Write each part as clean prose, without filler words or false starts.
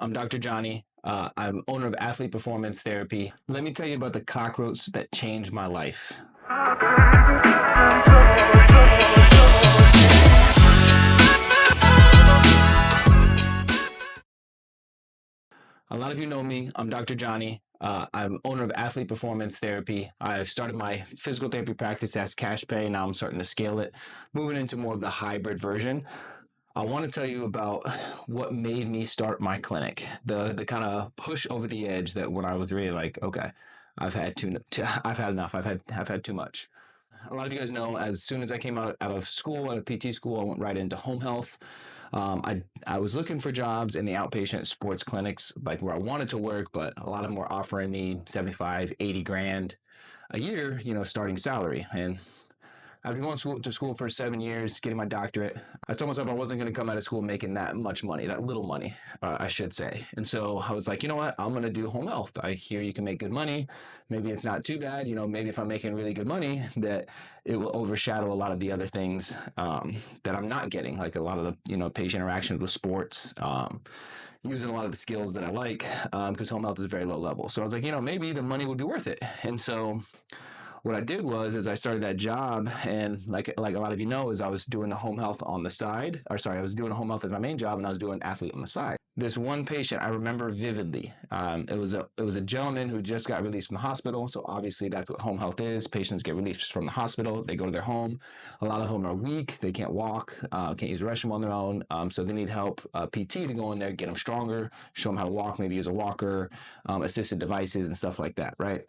I'm Dr. Johnny. I'm owner of Athlete Performance Therapy. Let me tell you about the cockroach that changed my life. A lot of you know me. I'm Dr. Johnny. I'm owner of Athlete Performance Therapy. I've started my physical therapy practice as cash pay. Now I'm starting to scale it, moving into more of the hybrid version. I want to tell you about what made me start my clinic. The kind of push over the edge that when I was really like, okay, I've had enough. I've had too much. A lot of you guys know, as soon as I came out of school, out of PT school, I went right into home health. I was looking for jobs in the outpatient sports clinics, like where I wanted to work, but a lot of them were offering me 75, 80 grand a year, starting salary. And after going to school for 7 years, getting my doctorate, I told myself I wasn't going to come out of school making that much money, that little money, I should say. And so I was like, you know what? I'm going to do home health. I hear you can make good money. Maybe it's not too bad. Maybe if I'm making really good money, that it will overshadow a lot of the other things that I'm not getting, like a lot of the, patient interactions with sports. Using a lot of the skills that I like, because home health is very low level. So I was like, maybe the money would be worth it. And so what I did is I started that job, and like a lot of you know, is I was doing the home health on the side. I was doing home health as my main job, and I was doing athlete on the side. This one patient I remember vividly. It was a gentleman who just got released from the hospital. So obviously that's what home health is. Patients get released from the hospital. They go to their home. A lot of them are weak. They can't walk. Can't use the restroom on their own. So they need help. PT to go in there, get them stronger, show them how to walk, maybe use a walker, assisted devices and stuff like that. Right.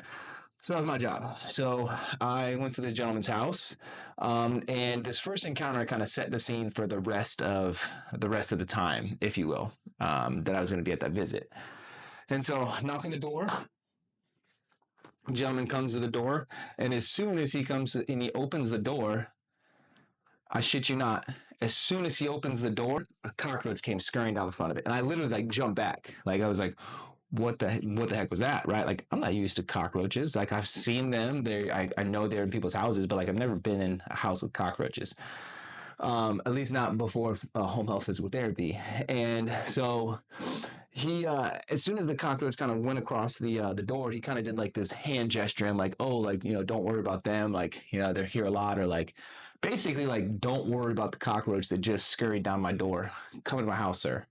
So that was my job. So I went to this gentleman's house, and this first encounter kind of set the scene for the rest of the time, if you will, that I was going to be at that visit. And so, knock on the door. Gentleman comes to the door, and as soon as he comes and he opens the door, I shit you not. As soon as he opens the door, a cockroach came scurrying down the front of it, and I literally jumped back. I was like, what the heck was that, right? I'm not used to cockroaches. I've seen them. I know they're in people's houses, but I've never been in a house with cockroaches. At least not before home health physical therapy. And so he, as soon as the cockroach kind of went across the door, he kind of did this hand gesture and don't worry about them. They're here a lot, or basically don't worry about the cockroach that just scurried down my door. Come to my house, sir.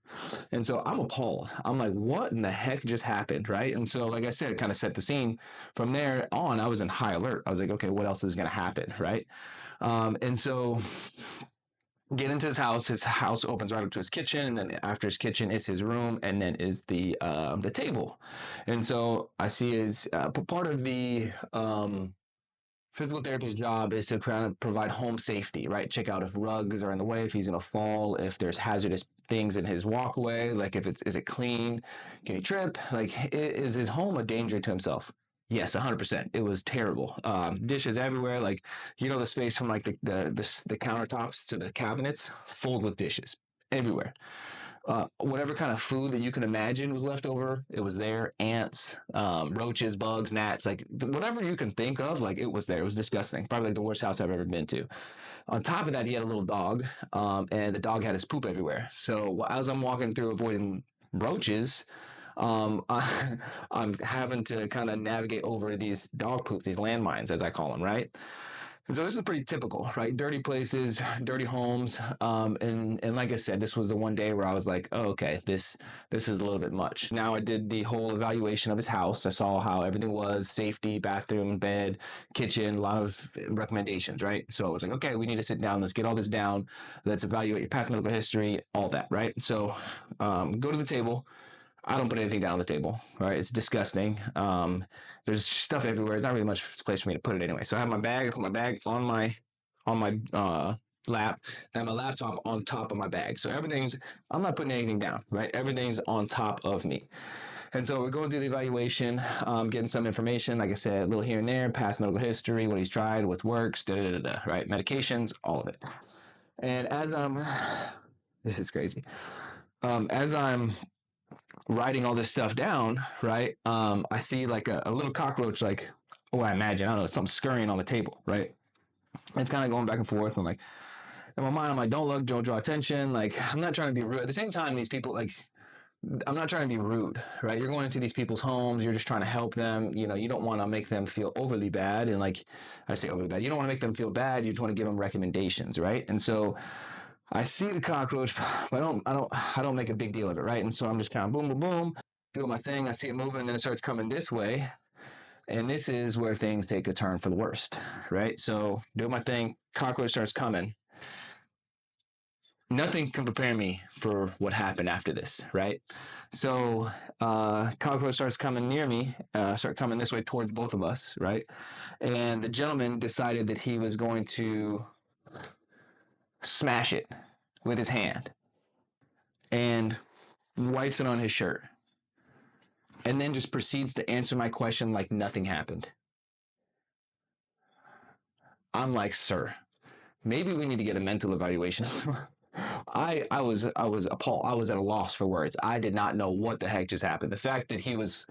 And so I'm appalled. I'm like, what in the heck just happened, right? And so, like I said, it kind of set the scene. From there on, I was in high alert. I was like, okay, what else is going to happen, right? And so get into his house opens right up to his kitchen, and then after his kitchen is his room, and then is the table. And so I see his part of the physical therapist's job is to kind of provide home safety, right? Check out if rugs are in the way, if he's going to fall, if there's hazardous things in his walkway, is it clean? Can he trip? Is his home a danger to himself? Yes, 100%. It was terrible. Dishes everywhere. The space from the countertops to the cabinets, filled with dishes everywhere. Whatever kind of food that you can imagine was left over, it was there. Ants, roaches, bugs, gnats, whatever you can think of, it was there. It was disgusting. Probably the worst house I've ever been to. On top of that, he had a little dog, and the dog had his poop everywhere. So as I'm walking through avoiding roaches, I'm having to kind of navigate over these dog poops, these landmines, as I call them, right? And so this is pretty typical, right? Dirty places, dirty homes, and like I said, this was the one day where I was like, oh, okay, this is a little bit much. Now I did the whole evaluation of his house. I saw how everything was: safety, bathroom, bed, kitchen, a lot of recommendations, right? So I was like, okay, we need to sit down. Let's get all this down. Let's evaluate your past medical history, all that, right? So go to the table. I don't put anything down on the table, right? It's disgusting. There's stuff everywhere. There's not really much place for me to put it anyway. So I have my bag. I put my bag on my lap, and my laptop on top of my bag. So I'm not putting anything down, right? Everything's on top of me. And so we're going through the evaluation, getting some information, like I said, a little here and there, past medical history, what he's tried, what works, right? Medications, all of it. And this is crazy. As I'm writing all this stuff down, right? I see a little cockroach, I imagine, I don't know, something scurrying on the table, right? It's kind of going back and forth. I'm like, in my mind, I'm like, don't look, don't draw attention. I'm not trying to be rude. At the same time, these people, I'm not trying to be rude, right? You're going into these people's homes. You're just trying to help them. You don't want to make them feel overly bad. And like I say, overly bad. You don't want to make them feel bad. You just want to give them recommendations, right? And so I see the cockroach, but I don't make a big deal of it, right? And so I'm just kind of boom, boom, boom, doing my thing. I see it moving, and then it starts coming this way, and this is where things take a turn for the worst, right? So doing my thing, cockroach starts coming. Nothing can prepare me for what happened after this, right? So cockroach starts coming near me, start coming this way towards both of us, right? And the gentleman decided that he was going to smash it with his hand and wipes it on his shirt and then just proceeds to answer my question like nothing happened. I'm like, sir, maybe we need to get a mental evaluation. I was appalled. I was at a loss for words. I did not know what the heck just happened. The fact that he was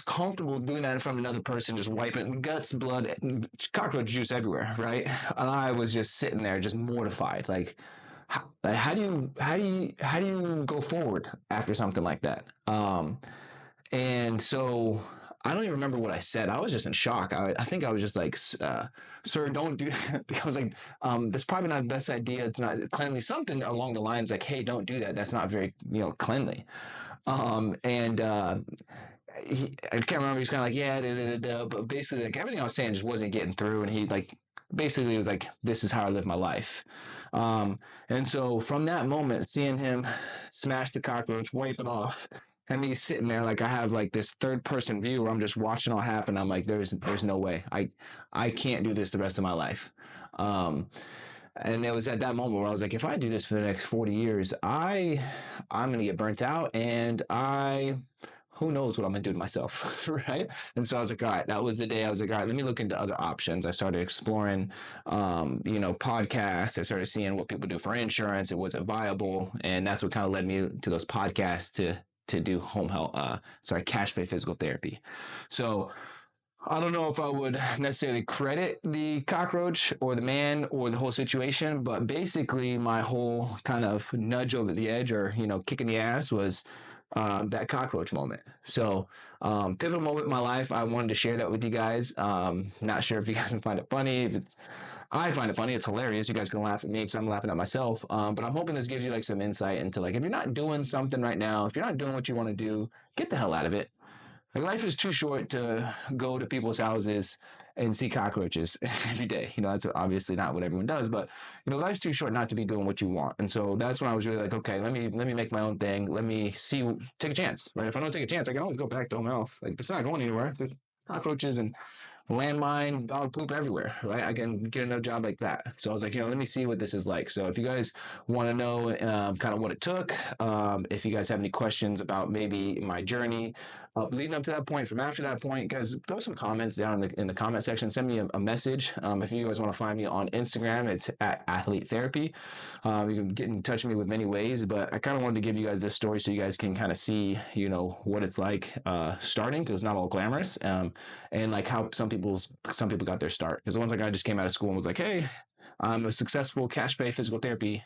comfortable doing that in front of another person, just wiping guts, blood, cockroach juice everywhere, right? And I was just sitting there, just mortified. Like, how do you go forward after something like that? And so I don't even remember what I said. I was just in shock. I think I was just like, "Sir, don't do that." I was like, "That's probably not the best idea. It's not cleanly." Something along the lines like, "Hey, don't do that. That's not very, cleanly." And I can't remember. He's kind of like, "Yeah," da, da, da, da. But basically, like everything I was saying just wasn't getting through. And he like basically was like, "This is how I live my life." And so from that moment, seeing him smash the cockroach, wipe it off, and me sitting there like I have like this third person view where I'm just watching all happen. I'm like, there's no way. I can't do this the rest of my life. Um, and it was at that moment where I was like, if I do this for the next 40 years, I'm gonna get burnt out, and who knows what I'm gonna do to myself, right? And so I was like, all right, that was the day I was like, all right, let me look into other options. I started exploring, podcasts. I started seeing what people do for insurance. It wasn't viable, and that's what kind of led me to those podcasts to do home health, cash pay physical therapy. So I don't know if I would necessarily credit the cockroach or the man or the whole situation, but basically my whole kind of nudge over the edge or, kicking the ass was that cockroach moment. So, pivotal moment in my life. I wanted to share that with you guys. Not sure if you guys can find it funny. I find it funny. It's hilarious. You guys can laugh at me because I'm laughing at myself. But I'm hoping this gives you like some insight into like if you're not doing something right now, if you're not doing what you want to do, get the hell out of it. Like life is too short to go to people's houses and see cockroaches every day. That's obviously not what everyone does, but life's too short not to be doing what you want. And so that's when I was really like, okay, let me make my own thing. Let me see, take a chance, right? If I don't take a chance, I can always go back to home health. Like it's not going anywhere. There's cockroaches and landmine, dog poop everywhere, right? I can get another job like that. So I was like, let me see what this is like. So if you guys want to know kind of what it took, if you guys have any questions about maybe my journey leading up to that point, from after that point, guys, throw some comments down in the comment section. Send me a message. If you guys want to find me on Instagram, it's at Athlete Therapy. You can get in touch with me with many ways, but I kind of wanted to give you guys this story so you guys can kind of see, what it's like starting, because it's not all glamorous, and like how some people got their start. Because the ones like I just came out of school and was like, hey, I'm a successful cash pay physical therapy,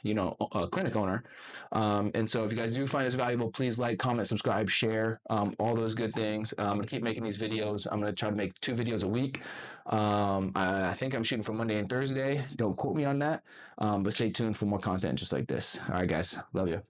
clinic owner. And so if you guys do find this valuable, please like, comment, subscribe, share, all those good things. I'm going to keep making these videos. I'm going to try to make 2 videos a week. I think I'm shooting for Monday and Thursday. Don't quote me on that. But stay tuned for more content just like this. All right, guys. Love you.